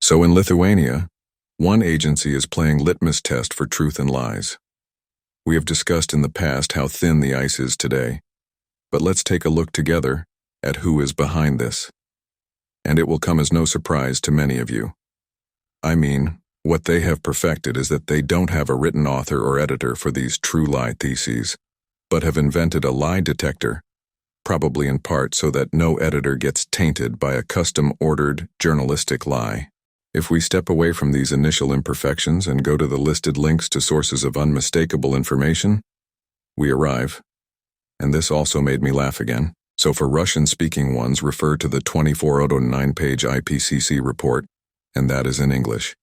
So in Lithuania, one agency is playing litmus test for truth and lies. We have discussed in the past how thin the ice is today, but let's take a look together at who is behind this. And it will come as no surprise to many of you. I mean, what they have perfected is that they don't have a written author or editor for these true lie theses, but have invented a lie detector, probably in part so that no editor gets tainted by a custom-ordered journalistic lie. If we step away from these initial imperfections and go to the listed links to sources of unmistakable information, we arrive. And this also made me laugh again. So for Russian-speaking ones, refer to the 2409-page IPCC report, and that is in English.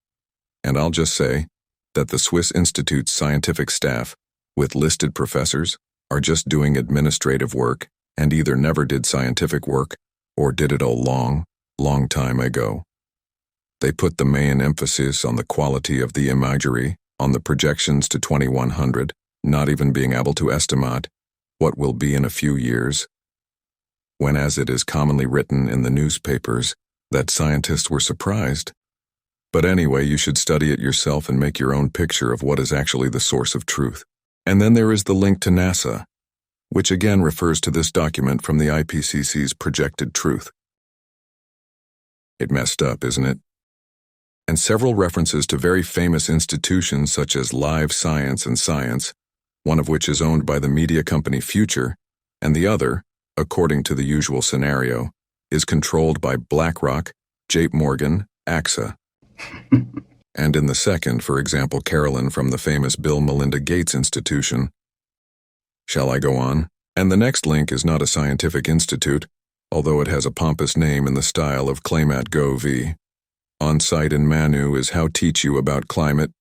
And I'll just say that the Swiss Institute's scientific staff, with listed professors, are just doing administrative work and either never did scientific work or did it a long, long time ago. They put the main emphasis on the quality of the imagery, on the projections to 2100, not even being able to estimate what will be in a few years, when, as it is commonly written in the newspapers, that scientists were surprised. But anyway, you should study it yourself and make your own picture of what is actually the source of truth. And then there is the link to NASA, which again refers to this document from the IPCC's projected truth. It messed up, isn't it? And several references to very famous institutions such as Live Science and Science, one of which is owned by the media company Future, and the other, according to the usual scenario, is controlled by BlackRock, J.P. Morgan, AXA. And in the second, for example, Carolyn from the famous Bill Melinda Gates Institution. Shall I go on? And the next link is not a scientific institute, although it has a pompous name in the style of Climate.gov. On site in Manu is How Teach You About Climate.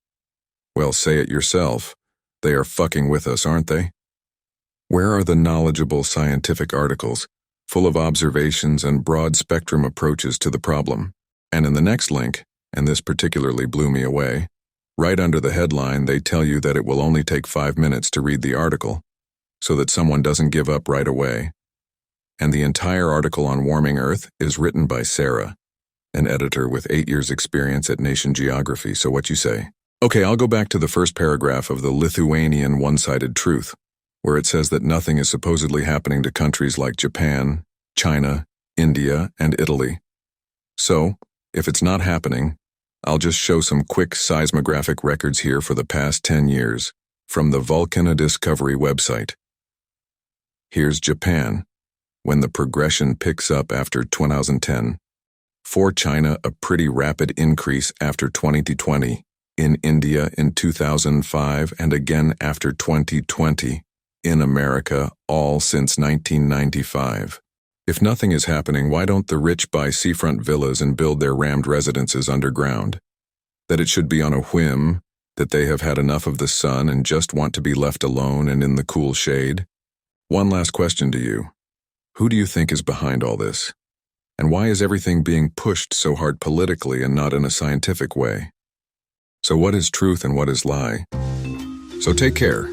Well, say it yourself. They are fucking with us, aren't they? Where are the knowledgeable scientific articles, full of observations and broad-spectrum approaches to the problem? And in the next link, and this particularly blew me away, right under the headline they tell you that it will only take 5 minutes to read the article, so that someone doesn't give up right away. And the entire article on warming Earth is written by Sarah, an editor with 8 years' experience at Nation Geography, so what you say? Okay, I'll go back to the first paragraph of the Lithuanian one-sided truth, where it says that nothing is supposedly happening to countries like Japan, China, India, and Italy. So, if it's not happening, I'll just show some quick seismographic records here for the past 10 years, from the Volcano Discovery website. Here's Japan, when the progression picks up after 2010. For China, a pretty rapid increase after 2020, in India in 2005, and again after 2020, in America, all since 1995. If nothing is happening, why don't the rich buy seafront villas and build their rammed residences underground? That it should be on a whim, that they have had enough of the sun and just want to be left alone and in the cool shade? One last question to you. Who do you think is behind all this? And why is everything being pushed so hard politically and not in a scientific way? So what is truth and what is lie? So take care.